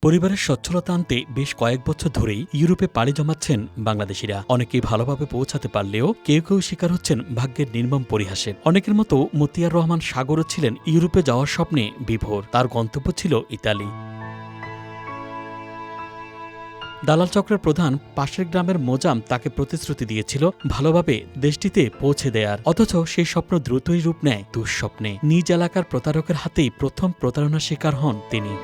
পরিবারের সচ্ছলতা আনতে বেশ কয়েক বছর ধরেই ইউরোপে পাড়ি জমাচ্ছেন বাংলাদেশিরা। অনেকেই ভালোভাবে পৌঁছাতে পারলেও কেউ কেউ শিকার হচ্ছেন ভাগ্যের নির্মম পরিহাসে। অনেকের মতো মতিয়ার রহমান সাগরও ছিলেন ইউরোপে যাওয়ার স্বপ্নে বিভোর। তার গন্তব্য ছিল ইতালি। দালাল চক্রের প্রধান পাশের গ্রামের মোজাম তাকে প্রতিশ্রুতি দিয়েছিল ভালোভাবে দেশটিতে পৌঁছে দেয়ার, অথচ সেই স্বপ্ন দ্রুতই রূপ নেয় দুঃস্বপ্নে। নিজ এলাকার প্রতারকের হাতেই প্রথম প্রতারণার শিকার হন তিনি।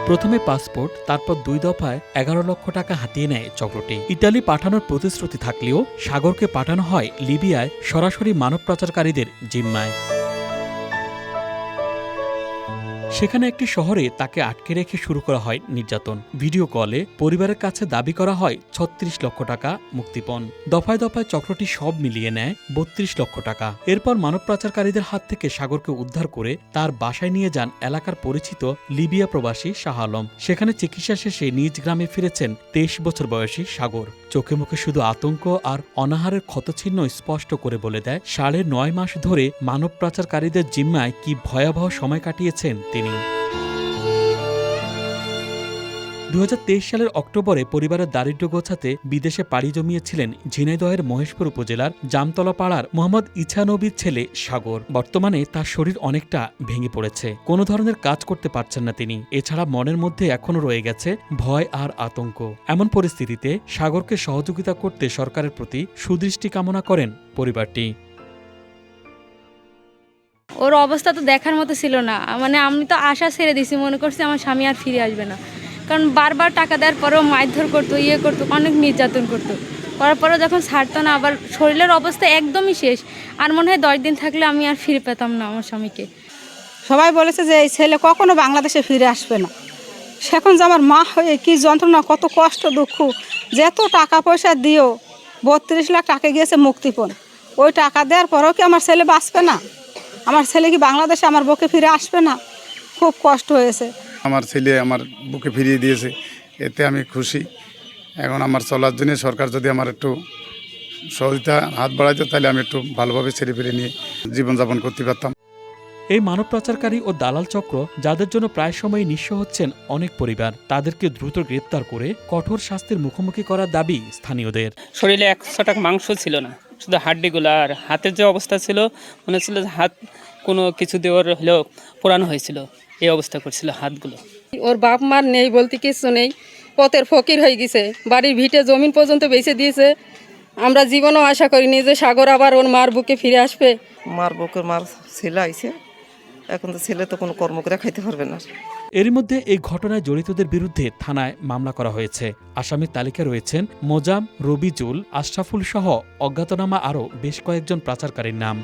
প্রথমে পাসপোর্ট, তারপর 2 দফায় 11 লক্ষ টাকা হাতিয়ে নেয় চক্রটি। ইতালি পাঠানোর প্রতিশ্রুতি থাকলেও সাগরকে পাঠানো হয় লিবিয়ায় সরাসরি মানব পাচারকারীদের জিম্মায়। সেখানে একটি শহরে তাকে আটকে রেখে শুরু করা হয় নির্যাতন। ভিডিও কলে পরিবারের কাছে দাবি করা হয় 36 লক্ষ টাকা মুক্তিপণ। দফায় দফায় চক্রটি সব মিলিয়ে নেয় 32 লক্ষ টাকা। এরপর মানব পাচারকারীদের হাত থেকে সাগরকে উদ্ধার করে তার বাসায় নিয়ে যান এলাকার পরিচিত লিবিয়া প্রবাসী শাহ আলম। সেখানে চিকিৎসা শেষে নিজ গ্রামে ফিরেছেন 23 বছর বয়সী সাগর। চোখে মুখে শুধু আতঙ্ক আর অনাহারের ক্ষতচিহ্ন স্পষ্ট করে বলে দেয় 9.5 মাস ধরে মানব পাচারকারীদের জিম্মায় কি ভয়াবহ সময় কাটিয়েছেন তিনি। 2023 সালের অক্টোবরে পরিবারের দারিদ্র্য গোছাতে বিদেশে পাড়ি জমিয়েছিলেন ঝিনাইদহের মহেশপুর উপজেলার জামতলা পাড়ার মোহাম্মদ ইছা নবীর ছেলে সাগর। বর্তমানে তার শরীর অনেকটা ভেঙে পড়েছে, কোনো ধরনের কাজ করতে পারছেন না তিনি। এছাড়া মনের মধ্যে এখনও রয়ে গেছে ভয় আর আতঙ্ক। এমন পরিস্থিতিতে সাগরকে সহযোগিতা করতে সরকারের প্রতি সুদৃষ্টি কামনা করেন পরিবারটি। ওর অবস্থা তো দেখার মতো ছিল না, মানে আমি তো আশা ছেড়ে দিছি, মনে করছি আমার স্বামী আর ফিরে আসবে না। কারণ বারবার টাকা দেওয়ার পরেও মারধর করতো, করতো, অনেক নির্যাতন করতো। করার পরেও যখন ছাড়তো না, আবার শরীরের অবস্থা একদমই শেষ। আর মনে হয় 10 দিন থাকলে আমি আর ফিরে পেতাম না আমার স্বামীকে। সবাই বলেছে যে এই ছেলে কখনো বাংলাদেশে ফিরে আসবে না। সেখন যে আমার মা হয়ে কী যন্ত্রণা, কত কষ্ট দুঃখ, যে এত টাকা পয়সা দিও 32 লাখ টাকা গিয়েছে মুক্তিপণ। ওই টাকা দেওয়ার পরেও কি আমার ছেলে বাঁচবে না? আমার ছেলে কি বাংলাদেশে আমার বুকে ফিরে আসবে না? খুব কষ্ট হয়েছে। আমার ছেলে আমার বুকে ফিরিয়ে দিয়েছে, এতে আমি খুশি। এখন আমার চলার জন্য সরকার যদি আমার একটু সহযোগিতা হাত বাড়াইতো, তাহলে আমি একটু ভালোভাবে ছেলে ফিরে নিয়ে জীবনযাপন করতে পারতাম। এই মানব পাচারকারী ও দালাল চক্র, যাদের জন্য প্রায় সময় নিঃস্ব হচ্ছেন অনেক পরিবার, তাদেরকে দ্রুত গ্রেপ্তার করে কঠোর শাস্তির মুখোমুখি করার দাবি স্থানীয়দের। শরীরে 100 টাকা মাংস ছিল না, শুধু হাড্ডিগুলো। আর হাতের যে অবস্থা ছিল, মনে হচ্ছিল হাত কোনো কিছু দিয়ে ওর হলেও পোড়ানো হয়েছিল, এই অবস্থা করছিল হাতগুলো। ওর বাপ মার নেই বলতে কিছু নেই, পথের ফকির হয়ে গেছে, বাড়ির ভিটে জমিন পর্যন্ত বেঁচে দিয়েছে। আমরা জীবনও আশা করিনি যে সাগর আবার ওর মার বুকে ফিরে আসবে। মার বুকের মার ছেলে আইছে, এখন তো ছেলে তো কোনো কর্ম করে খাইতে পারবে না। এর মধ্যে এই ঘটনায় জড়িতদের বিরুদ্ধে থানায় মামলা করা হয়েছে। আসামির তালিকায় রয়েছেন মোজাম, রবিজুল, আশরাফুল সহ অজ্ঞাতনামা আরও বেশ কয়েকজন পাচারকারীর নাম।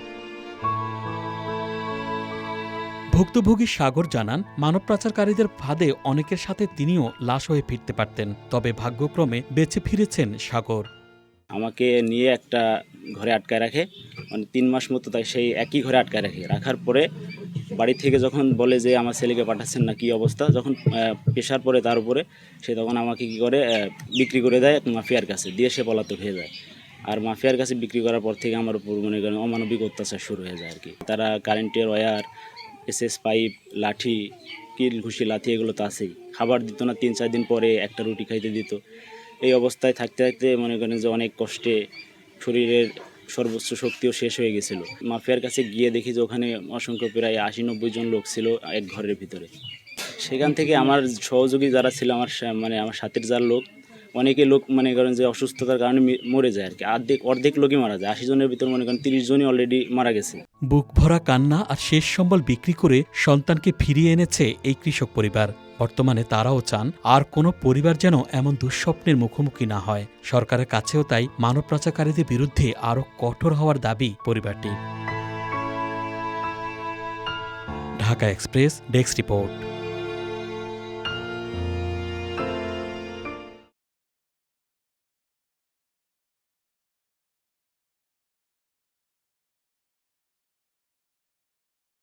ভুক্তভোগী সাগর জানান, মানব পাচারকারীদের ফাঁদে অনেকের সাথে তিনিও লাশ হয়ে ফিরতে পারতেন, তবে ভাগ্যক্রমে বেঁচে ফিরেছেন সাগর। আমাকে নিয়ে একটা ঘরে আটকায় রাখে, মানে 3 মাস মতো তাই সেই একই ঘরে আটকায় রাখার পরে বাড়ি থেকে যখন বলে যে আমার ছেলেকে পাঠাচ্ছেন না, কী অবস্থা, যখন পেশার পরে তার উপরে সে তখন আমাকে কী করে বিক্রি করে দেয় মাফিয়ার কাছে, দিয়ে সে পলাতক হয়ে যায়। আর মাফিয়ার কাছে বিক্রি করার পর থেকে আমার উপর মনে করেন অমানবিক অত্যাচার শুরু হয়ে যায় আর কি। তারা কারেন্টের ওয়্যার, এসএস পাইপ, লাঠি, কিল, ঘুষি, লাথি এগুলো তো আছেই। খাবার দিত না, 3-4 দিন পরে একটা রুটি খাইতে দিত। এই অবস্থায় থাকতে থাকতে মনে করেন যে অনেক কষ্টে শরীরের সর্বোচ্চ শক্তিও শেষ হয়ে গেছিলো। মাফিয়ার কাছে গিয়ে দেখি যে ওখানে অসংখ্য প্রায় 80-90 জন লোক ছিল এক ঘরের ভিতরে। সেখান থেকে আমার সহযোগী যারা ছিল, আমার সাথের যার লোক, অনেকে লোক মনে করেন যে অসুস্থতার কারণে মরে যায় আর কি। অর্ধেক লোকই মারা যায়। 80 জনের ভিতর মনে করেন 30 জনই অলরেডি মারা গেছে। বুক ভরা কান্না আর শেষ সম্বল বিক্রি করে সন্তানকে ফিরিয়ে এনেছে এই কৃষক পরিবার। বর্তমানে তারাও চান আর কোনো পরিবার যেন এমন দুঃস্বপ্নের মুখোমুখি না হয়। সরকারের কাছেও তাই মানব পাচারকারীদের বিরুদ্ধে আরও কঠোর হওয়ার দাবি পরিবারটি। Dhaka Express desk report.